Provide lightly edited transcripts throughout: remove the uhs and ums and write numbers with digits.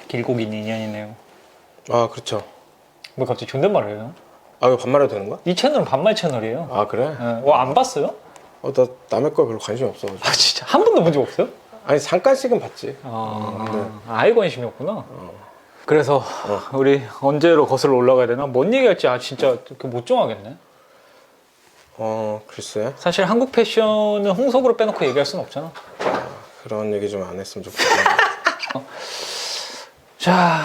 길고 긴 인연이네요. 아 그렇죠. 왜 갑자기 존댓말을 해요? 아 이거 반말해도 되는 거야? 이 채널은 반말 채널이에요. 아 그래? 안 봤어요? 나 남의 거 별로 관심이 없어가지고. 아 진짜 한 번도 본 적 없어요? 아니 잠깐씩은 봤지. 아예 관심이었구나. 그래서 우리 언제로 거슬러 올라가야 되나? 뭔 얘기할지 진짜 못 정하겠네. 글쎄. 사실 한국 패션은 홍석으로 빼놓고 얘기할 수는 없잖아. 그런 얘기 좀 안 했으면 좋겠어. 자,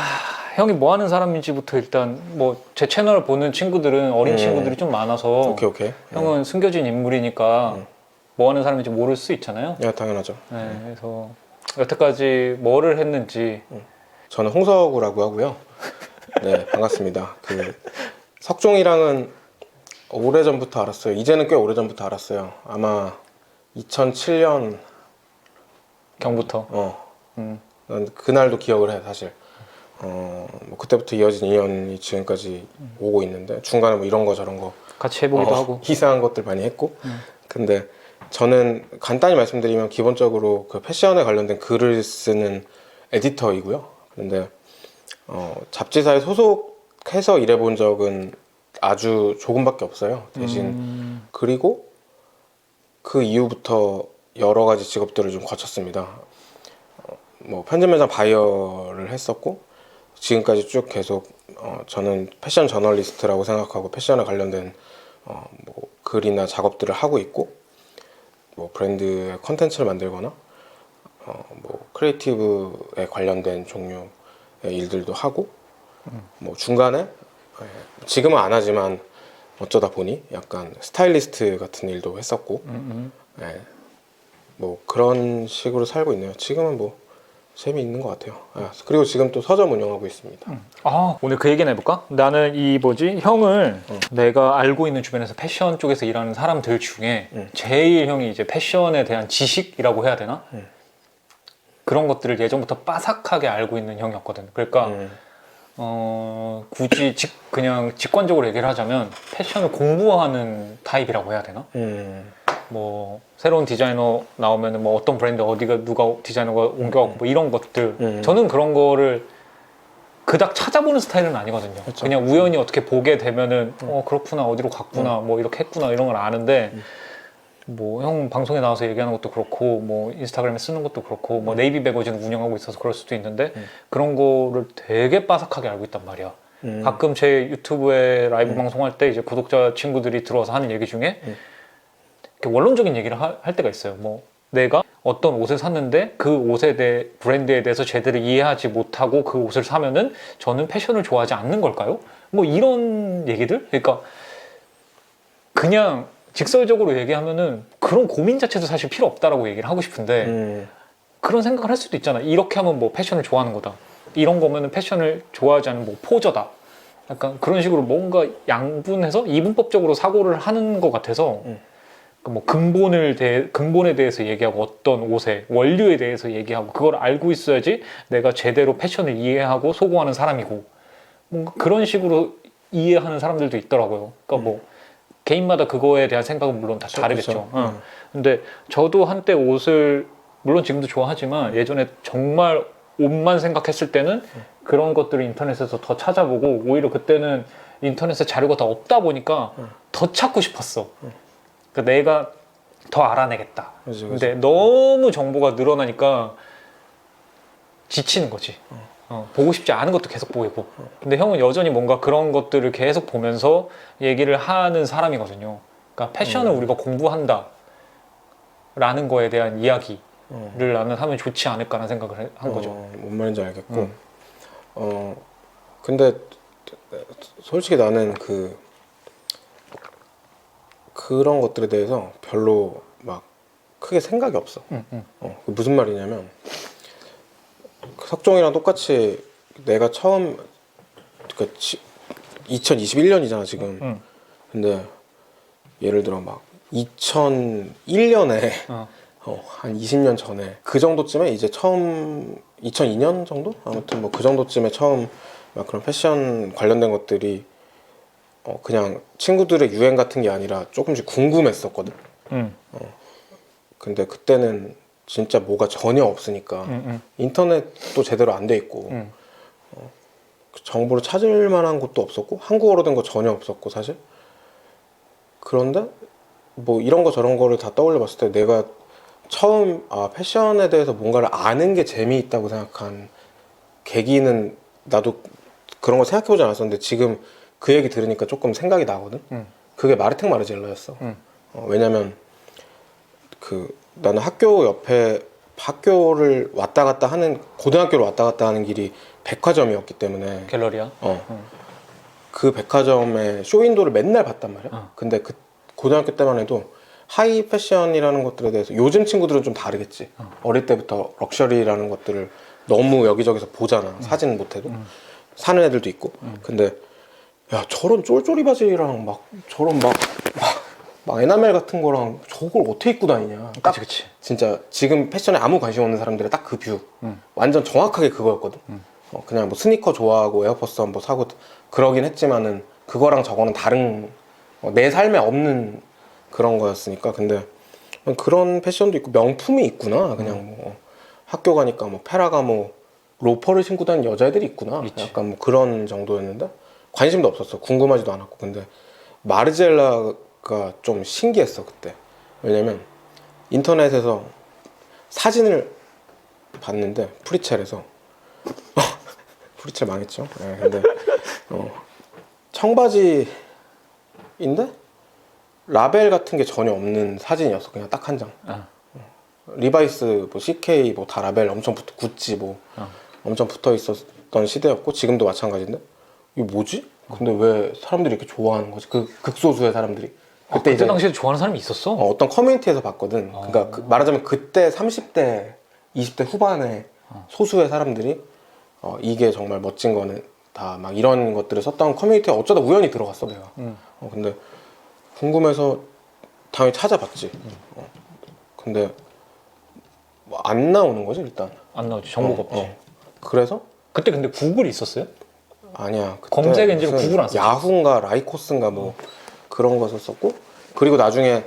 형이 뭐 하는 사람인지부터 일단 뭐 제 채널 보는 친구들은 어린 친구들이 좀 많아서 오케이. 형은 숨겨진 인물이니까 뭐 하는 사람인지 모를 수 있잖아요. 야 당연하죠. 네, 그래서 여태까지 뭐를 했는지. 저는 홍석우라고 하고요. 네 반갑습니다. 그 석종이랑은 오래전부터 알았어요. 이제는 꽤 오래전부터 알았어요. 아마 2007년 경부터. 난 그날도 기억을 해 사실. 뭐 그때부터 이어진 인연이 지금까지 오고 있는데 중간에 뭐 이런 거 저런 거 같이 해보기도 하고. 이상한 것들 많이 했고. 근데 저는 간단히 말씀드리면 기본적으로 그 패션에 관련된 글을 쓰는 에디터이고요. 그런데 잡지사에 소속해서 일해본 적은 아주 조금밖에 없어요. 대신 그리고 그 이후부터 여러 가지 직업들을 좀 거쳤습니다. 뭐 편집 매장 바이어를 했었고 지금까지 쭉 계속 저는 패션 저널리스트라고 생각하고 패션에 관련된 뭐 글이나 작업들을 하고 있고 뭐 브랜드의 컨텐츠를 만들거나 뭐 크리에이티브에 관련된 종류의 일들도 하고 뭐 중간에 지금은 안 하지만 어쩌다 보니 약간 스타일리스트 같은 일도 했었고 네, 뭐 그런 식으로 살고 있네요. 지금은 뭐 재미있는 것 같아요. 그리고 지금 또 서점 운영하고 있습니다. 오늘 그 얘기나 해볼까? 나는 이 형을 내가 알고 있는 주변에서 패션 쪽에서 일하는 사람들 중에 제일 형이 이제 패션에 대한 지식이라고 해야 되나? 그런 것들을 예전부터 빠삭하게 알고 있는 형이었거든. 그러니까 굳이 그냥 직관적으로 얘기를 하자면 패션을 공부하는 타입이라고 해야 되나? 뭐 새로운 디자이너 나오면 뭐 어떤 브랜드 어디가 누가 디자이너가 옮겨갖고 뭐 이런 것들 저는 그런 거를 그닥 찾아보는 스타일은 아니거든요. 그쵸. 그냥 우연히 어떻게 보게 되면은 그렇구나 어디로 갔구나 뭐 이렇게 했구나 이런 걸 아는데 뭐 형 방송에 나와서 얘기하는 것도 그렇고 뭐 인스타그램에 쓰는 것도 그렇고 뭐 네이비 매거진 운영하고 있어서 그럴 수도 있는데 그런 거를 되게 빠삭하게 알고 있단 말이야. 가끔 제 유튜브에 라이브 방송할 때 이제 구독자 친구들이 들어와서 하는 얘기 중에 이렇게 원론적인 얘기를 할 때가 있어요. 뭐 내가 어떤 옷을 샀는데 그 옷에 대해 브랜드에 대해서 제대로 이해하지 못하고 그 옷을 사면은 저는 패션을 좋아하지 않는 걸까요? 뭐 이런 얘기들? 그러니까 그냥 직설적으로 얘기하면은 그런 고민 자체도 사실 필요 없다라고 얘기를 하고 싶은데 그런 생각을 할 수도 있잖아. 이렇게 하면 뭐 패션을 좋아하는 거다. 이런 거면은 패션을 좋아하지 않는 뭐 포저다. 약간 그런 식으로 뭔가 양분해서 이분법적으로 사고를 하는 것 같아서 뭐 근본에 대해서 얘기하고 어떤 옷의 원료에 대해서 얘기하고 그걸 알고 있어야지 내가 제대로 패션을 이해하고 소구하는 사람이고 뭔가 그런 식으로 이해하는 사람들도 있더라고요. 그러니까 뭐 개인마다 그거에 대한 생각은 물론 다 다르겠죠. 근데 저도 한때 옷을 물론 지금도 좋아하지만 예전에 정말 옷만 생각했을 때는 그런 것들을 인터넷에서 더 찾아보고 오히려 그때는 인터넷에 자료가 더 없다 보니까 더 찾고 싶었어. 그러니까 내가 더 알아내겠다. 그치. 근데 너무 정보가 늘어나니까 지치는 거지. 보고 싶지 않은 것도 계속 보이고. 근데 형은 여전히 뭔가 그런 것들을 계속 보면서 얘기를 하는 사람이거든요. 그러니까 패션을 우리가 공부한다 라는 거에 대한 이야기를 나는 하면 좋지 않을까라는 생각을 한 거죠. 뭔 말인지 알겠고 근데 솔직히 나는 그런 것들에 대해서 별로 막 크게 생각이 없어. 무슨 말이냐면 석종이랑 똑같이 내가 처음 그러니까 2021년이잖아 지금. 근데 예를 들어 막 2001년에 한 20년 전에 그 정도쯤에 이제 처음 2002년 정도? 아무튼 뭐 그 정도쯤에 처음 막 그런 패션 관련된 것들이 그냥 친구들의 유행 같은 게 아니라 조금씩 궁금했었거든. 근데 그때는 진짜 뭐가 전혀 없으니까 인터넷도 제대로 안 돼 있고 정보를 찾을 만한 곳도 없었고 한국어로 된 거 전혀 없었고 사실. 그런데 뭐 이런 거 저런 거를 다 떠올려 봤을 때 내가 처음 패션에 대해서 뭔가를 아는 게 재미있다고 생각한 계기는 나도 그런 거 생각해보지 않았었는데 지금 그 얘기 들으니까 조금 생각이 나거든. 그게 마르텍 마르젤라였어. 왜냐면 나는 학교 옆에 학교를 왔다 갔다 하는 고등학교를 왔다 갔다 하는 길이 백화점이었기 때문에 갤러리야. 그 백화점의 쇼윈도를 맨날 봤단 말이야. 근데 그 고등학교 때만 해도 하이 패션이라는 것들에 대해서 요즘 친구들은 좀 다르겠지. 어릴 때부터 럭셔리라는 것들을 너무 여기저기서 보잖아. 사진 못해도 사는 애들도 있고. 근데 야 저런 쫄쫄이 바지랑 막 저런 막 에나멜 같은 거랑 저걸 어떻게 입고 다니냐. 딱 그치. 진짜 지금 패션에 아무 관심 없는 사람들의 딱 그 뷰. 완전 정확하게 그거였거든. 그냥 뭐 스니커 좋아하고 에어포스 한번 사고 그러긴 했지만은 그거랑 저거는 다른 내 삶에 없는 그런 거였으니까. 근데 그런 패션도 있고 명품이 있구나. 그냥 뭐 학교 가니까 뭐 페라가모 로퍼를 신고 다니는 여자애들이 있구나. 있지. 약간 뭐 그런 정도였는데 관심도 없었어. 궁금하지도 않았고. 근데 마르젤라가 좀 신기했어 그때. 왜냐면 인터넷에서 사진을 봤는데 프리첼에서 프리첼 망했죠. 네, 근데 청바지인데 라벨 같은 게 전혀 없는 사진이었어. 그냥 딱 한 장. 리바이스, 뭐 CK 뭐 다 라벨 엄청 구찌 뭐 엄청 붙어 있었던 시대였고 지금도 마찬가지인데 이게 뭐지? 근데 왜 사람들이 이렇게 좋아하는 거지? 그 극소수의 사람들이. 그때 당시에 좋아하는 사람이 있었어? 어떤 커뮤니티에서 봤거든. 그러니까 말하자면 그때 30대, 20대 후반의 소수의 사람들이 이게 정말 멋진 거는 다 막 이런 것들을 썼던 커뮤니티에 어쩌다 우연히 들어갔어 내가. 근데 궁금해서 당연히 찾아봤지. 근데 뭐 안 나오는 거지 일단. 안 나오지. 정보가 없지. 그래서 그때 근데 구글이 있었어요? 아니야. 그때 검색 엔진을 무슨 구글 안 썼어. 야후인가 라이코스인가 뭐 그런 거 썼었고 그리고 나중에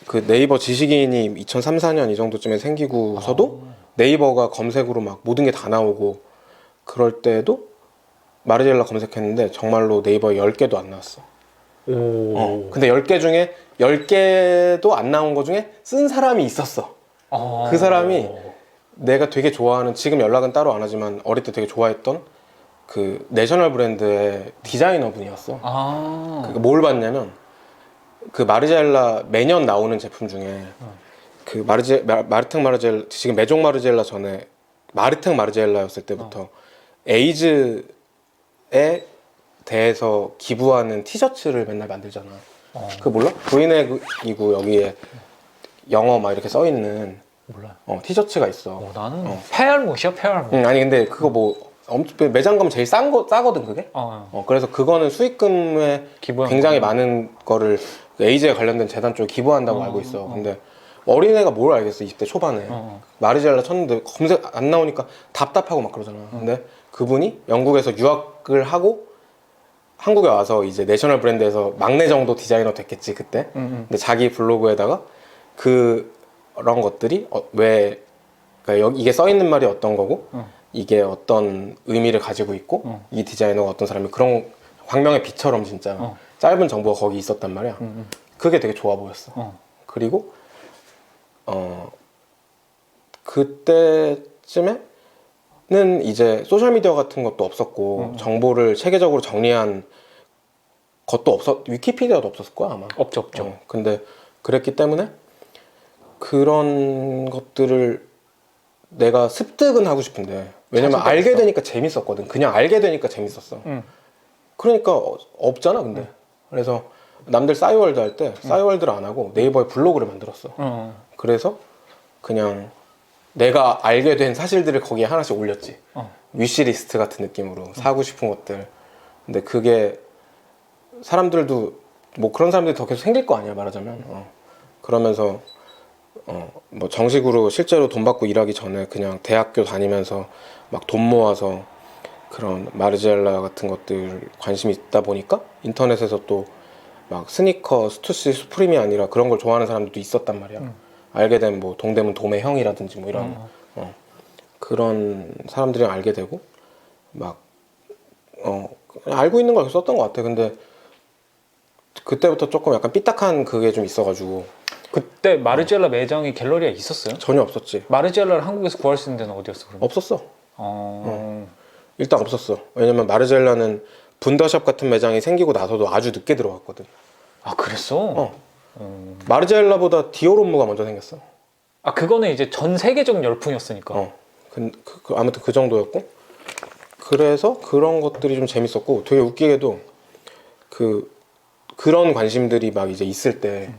그 네이버 지식인이 2003, 4년 이 정도쯤에 생기고서도 네이버가 검색으로 막 모든 게 다 나오고 그럴 때도 마르젤라 검색했는데 정말로 네이버에 10개도 안 나왔어. 근데 10개 중에 10개도 안 나온 거 중에 쓴 사람이 있었어. 그 사람이 내가 되게 좋아하는, 지금 연락은 따로 안 하지만 어릴 때 되게 좋아했던 그 내셔널 브랜드의 디자이너 분이었어. 그러니까 뭘 봤냐면 그 마르젤라 매년 나오는 제품 중에 그 마르텍 마르젤라, 지금 메종 마르젤라 전에 마르텍 마르젤라였을 때부터 에이즈에 대해서 기부하는 티셔츠를 맨날 만들잖아. 그거 몰라? 브이넥이고 여기에 영어 막 이렇게 써 있는 몰라요. 티셔츠가 있어. 나는 페알못이야, 페알못. 아니 근데 그거 뭐 매장 가면 제일 싸거든 그게. 그래서 그거는 수익금에 굉장히 많은 거를 에이즈에 관련된 재단 쪽에 기부한다고 알고 있어. 근데 어린애가 뭘 알겠어 20대 초반에. 마르젤라 쳤는데 검색 안 나오니까 답답하고 막 그러잖아. 근데 그분이 영국에서 유학을 하고 한국에 와서 이제 내셔널 브랜드에서 막내 정도 디자이너 됐겠지 그때. 근데 자기 블로그에다가 그런 것들이 그러니까 이게 써 있는 말이 어떤 거고 이게 어떤 의미를 가지고 있고 이 디자이너가 어떤 사람이 그런 광명의 빛처럼 진짜 짧은 정보가 거기 있었단 말이야. 그게 되게 좋아 보였어. 그리고 그때쯤에는 이제 소셜미디어 같은 것도 없었고 정보를 체계적으로 정리한 것도 위키피디아도 없었을 거야 아마. 없죠. 근데 그랬기 때문에 그런 것들을 내가 습득은 하고 싶은데, 왜냐면 알게 되니까 재밌었거든. 그냥 알게 되니까 재밌었어. 그러니까 없잖아 근데. 그래서 남들 싸이월드 할 때 싸이월드를 안 하고 네이버에 블로그를 만들었어. 그래서 그냥 내가 알게 된 사실들을 거기에 하나씩 올렸지. 위시리스트 같은 느낌으로 사고 싶은 것들. 근데 그게 사람들도 뭐 그런 사람들이 더 계속 생길 거 아니야 말하자면. 그러면서 뭐 정식으로 실제로 돈 받고 일하기 전에 그냥 대학교 다니면서 막 돈 모아서 그런 마르젤라 같은 것들 관심이 있다 보니까 인터넷에서 또 막 스니커, 스투시, 수프림이 아니라 그런 걸 좋아하는 사람들도 있었단 말이야. 알게 된 뭐 동대문 도매 형이라든지 뭐 이런 그런 사람들이랑 알게 되고 막 그냥 알고 있는 걸 썼던 것 같아. 근데 그때부터 조금 약간 삐딱한 그게 좀 있어가지고. 그때 마르지엘라 매장이 갤러리에 있었어요? 전혀 없었지. 마르지엘라를 한국에서 구할 수 있는 데는 어디였어 그럼? 없었어. 어... 일단 없었어. 왜냐면 마르젤라는 분더샵 같은 매장이 생기고 나서도 아주 늦게 들어왔거든. 아 그랬어? 마르젤라보다 디오롬무가 먼저 생겼어. 아 그거는 이제 전 세계적 열풍이었으니까. 아무튼 그 정도였고, 그래서 그런 것들이 좀 재밌었고, 되게 웃기게도 그런 관심들이 막 이제 있을 때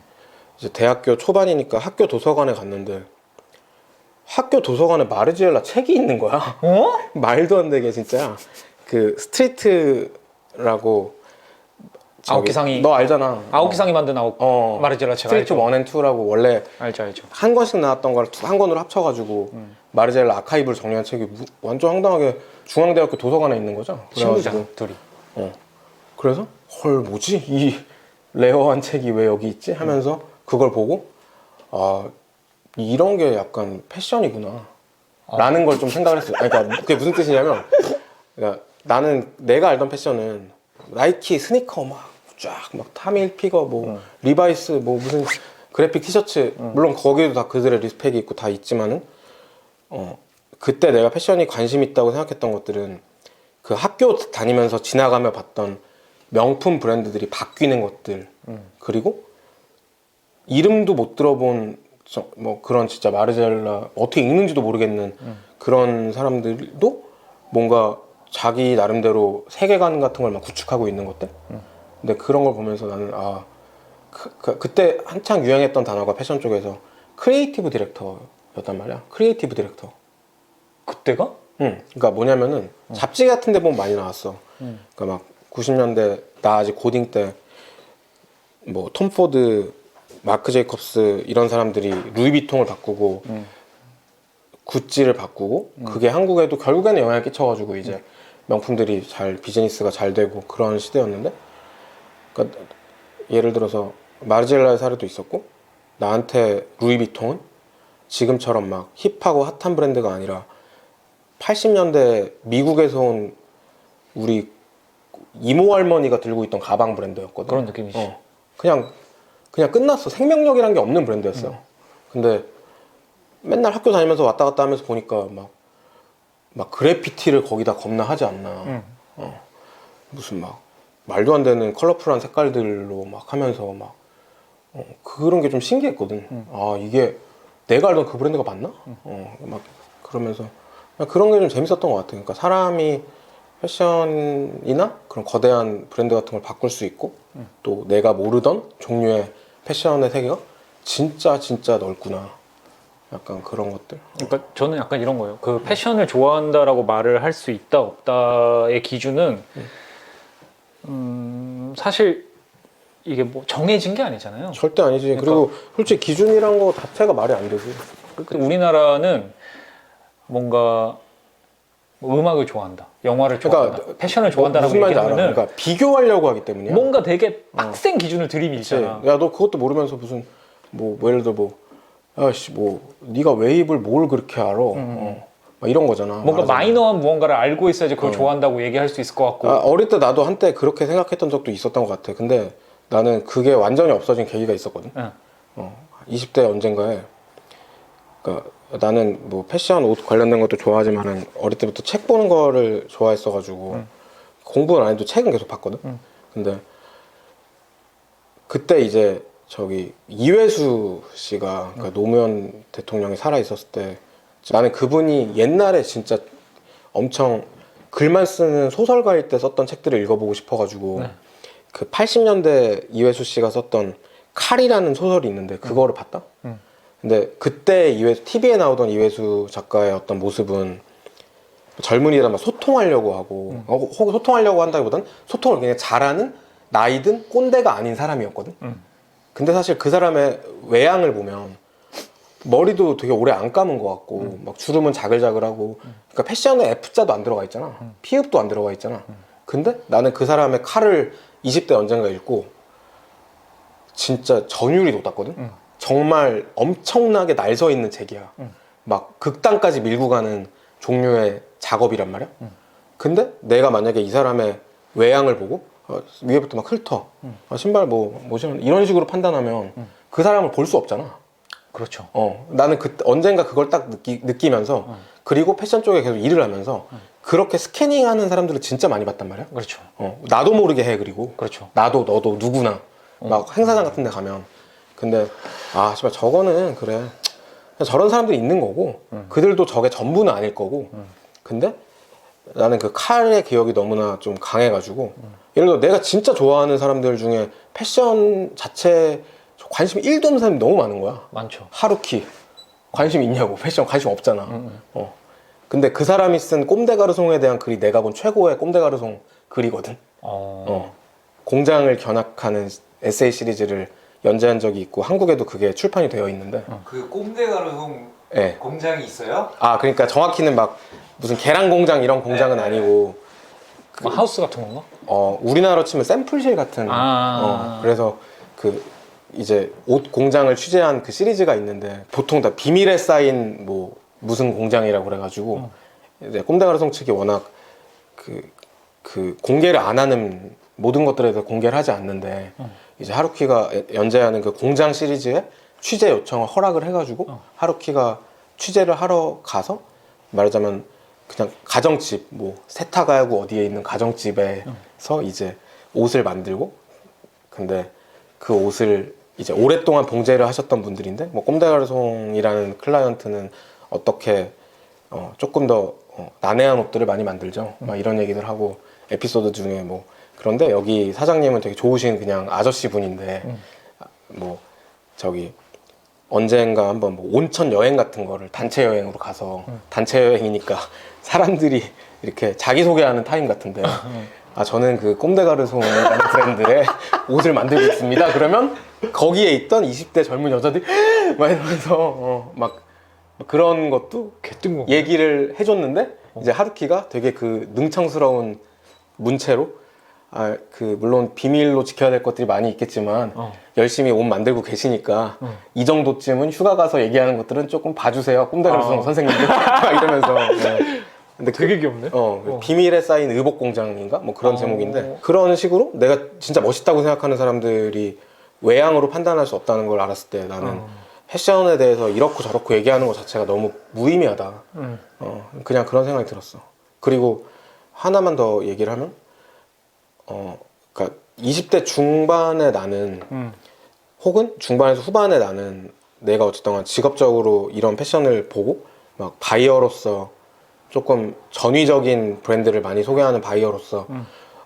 이제 대학교 초반이니까 학교 도서관에 갔는데 학교 도서관에 마르지엘라 책이 있는 거야. 어? 말도 안 되게 진짜. 그 스트리트라고 아오키상이 너 알잖아. 아오키상이 만든 마르지엘라 책 스트리트 알죠? 1 and 2라고 원래 알죠. 한 권씩 나왔던 걸 한 권으로 합쳐가지고 마르젤라 아카이브를 정리한 책이 완전 황당하게 중앙대학교 도서관에 있는 거죠. 친구잖아 둘이. 그래서 헐 뭐지 이 레어한 책이 왜 여기 있지 하면서 그걸 보고 아 이런 게 약간 패션이구나 라는 걸 좀 생각을 했어요. 아니, 그러니까 그게 무슨 뜻이냐면 그러니까 나는 내가 알던 패션은 나이키 스니커 막 타밀피거 뭐 리바이스 뭐 무슨 그래픽 티셔츠 물론 거기에도 다 그들의 리스펙이 있고 다 있지만은 그때 내가 패션이 관심 있다고 생각했던 것들은 그 학교 다니면서 지나가며 봤던 명품 브랜드들이 바뀌는 것들 그리고 이름도 못 들어본 뭐 그런 진짜 마르젤라 어떻게 읽는지도 모르겠는 그런 사람들도 뭔가 자기 나름대로 세계관 같은 걸 막 구축하고 있는 것들. 근데 그런 걸 보면서 나는 그때 한창 유행했던 단어가 패션 쪽에서 크리에이티브 디렉터였단 말이야. 크리에이티브 디렉터. 그때가? 그러니까 뭐냐면은 잡지 같은 데 보면 많이 나왔어. 그러니까 막 90년대 나 아직 고딩 때 뭐 톰 포드, 마크 제이콥스 이런 사람들이 루이비통을 바꾸고 구찌를 바꾸고 그게 한국에도 결국에는 영향을 끼쳐가지고 이제 명품들이 비즈니스가 잘 되고 그런 시대였는데 그러니까 예를 들어서 마르젤라의 사례도 있었고 나한테 루이비통은 지금처럼 막 힙하고 핫한 브랜드가 아니라 80년대 미국에서 온 우리 이모 할머니가 들고 있던 가방 브랜드였거든. 그런 느낌이지. 그냥 끝났어. 생명력이란 게 없는 브랜드였어. 근데 맨날 학교 다니면서 왔다 갔다 하면서 보니까 막 그래피티를 거기다 겁나 하지 않나. 무슨 막 말도 안 되는 컬러풀한 색깔들로 막 하면서 막 그런 게 좀 신기했거든. 아 이게 내가 알던 그 브랜드가 맞나? 막 그러면서 그런 게 좀 재밌었던 것 같아. 그러니까 사람이 패션이나 그런 거대한 브랜드 같은 걸 바꿀 수 있고 또 내가 모르던 종류의 패션의 세계가 진짜 넓구나. 약간 그런 것들. 그러니까 저는 약간 이런 거예요. 그 패션을 좋아한다라고 말을 할 수 있다 없다의 기준은 사실 이게 뭐 정해진 게 아니잖아요. 절대 아니지. 그러니까, 그리고 솔직히 기준이란 거 자체가 말이 안 되지. 우리나라는 뭔가 뭐 음악을 좋아한다, 영화를 좋아한다, 그러니까 패션을 좋아한다라고 무슨 말인지 알아. 얘기하면은 그러니까 비교하려고 하기 때문이야. 뭔가 되게 빡센 기준을 들이밀잖아. 야 너 그것도 모르면서 무슨 뭐 예를 들어 뭐 야씨 뭐 네가 웨이브를 뭘 그렇게 알아? 막 이런 거잖아. 뭔가 말하자면. 마이너한 무언가를 알고 있어야지 그걸 좋아한다고 얘기할 수 있을 것 같고. 어릴 때 나도 한때 그렇게 생각했던 적도 있었던 것 같아. 근데 나는 그게 완전히 없어진 계기가 있었거든. 20대 언젠가에. 그러니까 나는 뭐 패션 옷 관련된 것도 좋아하지만은 어릴 때부터 책 보는 거를 좋아했어가지고 공부는 안 해도 책은 계속 봤거든. 근데 그때 이제 저기 이회수 씨가 그러니까 노무현 대통령이 살아 있었을 때 나는 그분이 옛날에 진짜 엄청 글만 쓰는 소설가일 때 썼던 책들을 읽어보고 싶어가지고 그 80년대 이회수 씨가 썼던 칼이라는 소설이 있는데 그거를 봤다. 근데 그때 이회수 TV에 나오던 이회수 작가의 어떤 모습은 젊은이들 막 소통하려고 하고 혹은 소통하려고 한다기보다는 소통을 그냥 잘하는 나이든 꼰대가 아닌 사람이었거든. 근데 사실 그 사람의 외양을 보면 머리도 되게 오래 안 감은 것 같고 막 주름은 자글자글하고 그러니까 패션에 F자도 안 들어가 있잖아. 피읍도 안 들어가 있잖아. 근데 나는 그 사람의 칼을 20대 언젠가 읽고 진짜 전율이 돋았거든. 정말 엄청나게 날 서 있는 책이야. 막 극단까지 밀고 가는 종류의 작업이란 말이야. 근데 내가 만약에 이 사람의 외양을 보고 위에부터 막 훑어 신발 뭐 신은 이런 식으로 판단하면 그 사람을 볼 수 없잖아. 그렇죠. 나는 언젠가 그걸 딱 느끼면서 그리고 패션 쪽에 계속 일을 하면서 그렇게 스캐닝하는 사람들을 진짜 많이 봤단 말이야. 그렇죠. 나도 모르게 해. 그리고 그렇죠. 나도 너도 누구나 막 행사장 같은 데 가면 근데 씨발 저거는 그래 저런 사람들이 있는 거고 그들도 저게 전부는 아닐 거고 근데 나는 그 칼의 기억이 너무나 좀 강해가지고 예를 들어 내가 진짜 좋아하는 사람들 중에 패션 자체 관심 1도 없는 사람이 너무 많은 거야. 많죠. 하루키 관심 있냐고. 패션 관심 없잖아. 근데 그 사람이 쓴 꼼데가르송에 대한 글이 내가 본 최고의 꼼데가르송 글이거든. 공장을 견학하는 에세이 시리즈를 연재한 적이 있고 한국에도 그게 출판이 되어 있는데 그 꼼데가르송 네. 공장이 있어요? 그러니까 정확히는 막 무슨 계란 공장 이런 공장은 아니고 뭐 하우스 같은 건가? 우리나라로 치면 샘플실 같은 그래서 그 이제 옷 공장을 취재한 그 시리즈가 있는데 보통 다 비밀에 쌓인 뭐 무슨 공장이라고 그래가지고 이제 꼼데가르송 측이 워낙 그 공개를 안 하는 모든 것들에 대해서 공개를 하지 않는데 이제 하루키가 연재하는 그 공장 시리즈에 취재 요청을 허락을 해가지고 하루키가 취재를 하러 가서 말하자면 그냥 가정집 뭐 세타가구 어디에 있는 가정집에서 이제 옷을 만들고 근데 그 옷을 이제 오랫동안 봉제를 하셨던 분들인데 뭐 꼼데가르송이라는 클라이언트는 어떻게 조금 더 난해한 옷들을 많이 만들죠. 막 이런 얘기들 하고 에피소드 중에 뭐 그런데 여기 사장님은 되게 좋으신 그냥 아저씨 분인데 뭐 저기 언젠가 한번 뭐 온천 여행 같은 거를 단체 여행으로 가서 단체 여행이니까 사람들이 이렇게 자기소개하는 타임 같은데 저는 그 꼼데가르송이라는 브랜드의 옷을 만들고 있습니다. 그러면 거기에 있던 20대 젊은 여자들이 막 이러면서 막 그런 것도 개뜬금 얘기를 해줬는데 이제 하루키가 되게 그 능청스러운 문체로 그 물론 비밀로 지켜야 될 것들이 많이 있겠지만 열심히 옷 만들고 계시니까 이 정도쯤은 휴가 가서 얘기하는 것들은 조금 봐주세요 꼼데가르송 선생님들 막 이러면서 근데 되게 귀엽네. 비밀에 쌓인 의복 공장인가 뭐 그런 제목인데 그런 식으로 내가 진짜 멋있다고 생각하는 사람들이 외양으로 판단할 수 없다는 걸 알았을 때 나는 패션에 대해서 이렇고 저렇고 얘기하는 것 자체가 너무 무의미하다. 그냥 그런 생각이 들었어. 그리고 하나만 더 얘기를 하면 그러니까 20대 중반에 나는 혹은 중반에서 후반에 나는 내가 어쨌든 직업적으로 이런 패션을 보고 막 바이어로서 조금 전위적인 브랜드를 많이 소개하는 바이어로서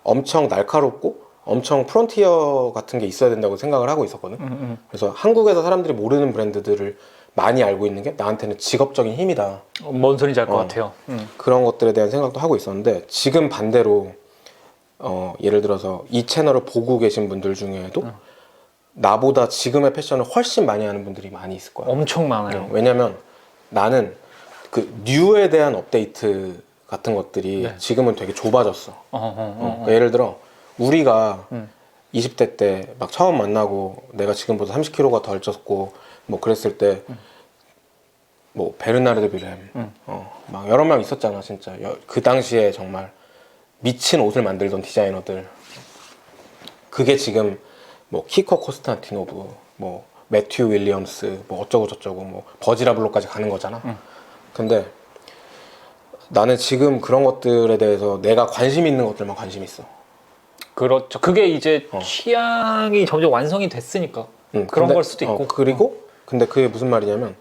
엄청 날카롭고 엄청 프론티어 같은 게 있어야 된다고 생각을 하고 있었거든. 그래서 한국에서 사람들이 모르는 브랜드들을 많이 알고 있는 게 나한테는 직업적인 힘이다. 뭔 소리인지 알 것 같아요. 그런 것들에 대한 생각도 하고 있었는데 지금 반대로 예를 들어서 이 채널을 보고 계신 분들 중에도 나보다 지금의 패션을 훨씬 많이 하는 분들이 많이 있을 거야. 엄청 많아요. 왜냐면 나는 그 뉴에 대한 업데이트 같은 것들이 지금은 되게 좁아졌어. 그러니까 예를 들어 우리가 20대 때 막 처음 만나고 내가 지금보다 30kg가 덜 쪘고 뭐 그랬을 때 뭐 베르나르드 비렘 막 여러 명 있었잖아 진짜. 그 당시에 정말 미친 옷을 만들던 디자이너들. 그게 지금 뭐 키코 코스탄티노브 뭐 매튜 윌리엄스 뭐 어쩌고 저쩌고 뭐 버지라블로까지 가는 거잖아. 근데 나는 지금 그런 것들에 대해서 내가 관심 있는 것들만 관심 있어. 그렇죠. 그게 이제 취향이 점점 완성이 됐으니까 그런 걸 수도 있고. 그리고 근데 그게 무슨 말이냐면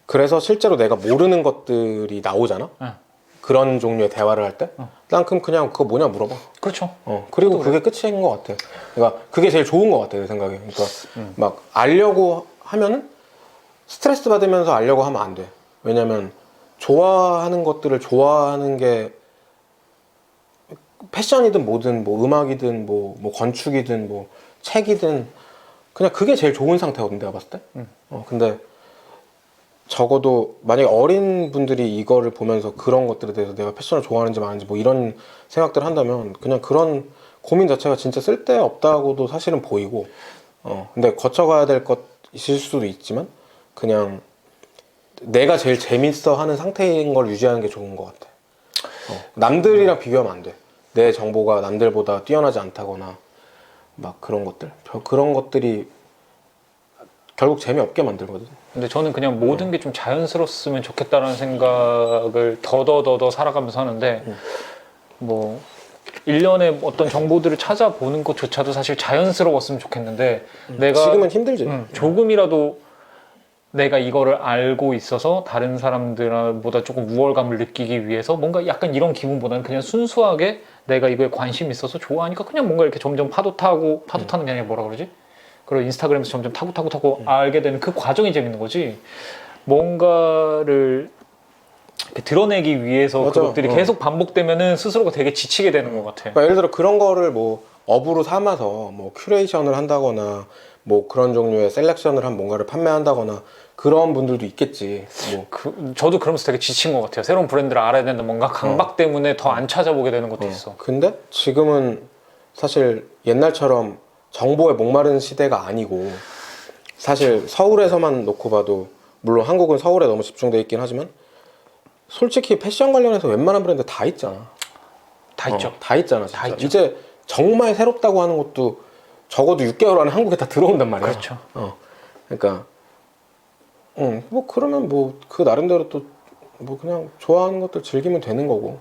그래서 실제로 내가 모르는 것들이 나오잖아. 그런 종류의 대화를 할 때 난 그냥 그거 뭐냐 물어봐. 그렇죠. 그리고 그게 끝인 것 같아. 그러니까 그게 제일 좋은 것 같아 내 생각에. 그러니까 막 알려고 하면은 스트레스 받으면서 알려고 하면 안 돼. 왜냐면 좋아하는 것들을 좋아하는 게 패션이든 뭐든 뭐 음악이든 뭐 건축이든 뭐 책이든 그냥 그게 제일 좋은 상태거든 내가 봤을 때. 근데 적어도 만약에 어린 분들이 이거를 보면서 그런 것들에 대해서 내가 패션을 좋아하는지 마는지 뭐 이런 생각들을 한다면 그냥 그런 고민 자체가 진짜 쓸데없다고도 사실은 보이고 근데 거쳐가야 될 것 있을 수도 있지만 그냥 내가 제일 재밌어 하는 상태인 걸 유지하는 게 좋은 것 같아. 남들이랑 비교하면 안 돼. 내 정보가 남들보다 뛰어나지 않다거나 막 그런 것들. 그런 것들이 결국 재미없게 만들거든. 근데 저는 그냥 모든 게 좀 자연스러웠으면 좋겠다라는 생각을 더더더더 살아가면서 하는데 뭐 일련의 어떤 정보들을 찾아보는 것조차도 사실 자연스러웠으면 좋겠는데 내가 지금은 힘들지. 조금이라도 내가 이거를 알고 있어서 다른 사람들보다 조금 우월감을 느끼기 위해서 뭔가 약간 이런 기분보다는 그냥 순수하게 내가 이거에 관심이 있어서 좋아하니까 그냥 뭔가 이렇게 점점 파도 타는 게 아니라 뭐라 그러지? 그리고 인스타그램에서 점점 타고 알게 되는 그 과정이 재밌는 거지. 뭔가를 이렇게 드러내기 위해서 맞아. 그것들이 계속 반복되면은 스스로가 되게 지치게 되는 것 같아. 그러니까 예를 들어 그런 거를 뭐 업으로 삼아서 뭐 큐레이션을 한다거나 뭐 그런 종류의 셀렉션을 한 뭔가를 판매한다거나 그런 분들도 있겠지. 뭐 저도 그러면서 되게 지친 것 같아요. 새로운 브랜드를 알아야 되는데 뭔가 강박 때문에 더 안 찾아보게 되는 것도 있어. 근데 지금은 사실 옛날처럼 정보에 목마른 시대가 아니고 사실 서울에서만 놓고 봐도 물론 한국은 서울에 너무 집중돼 있긴 하지만 솔직히 패션 관련해서 웬만한 브랜드 다 있잖아. 다 있죠. 다 있잖아. 진짜. 다 있죠. 이제 정말 새롭다고 하는 것도 적어도 6개월 안에 한국에 다 들어온단 말이야. 그렇죠. 그러니까 뭐 그러면 뭐 그 나름대로 또 뭐 그냥 좋아하는 것들 즐기면 되는 거고.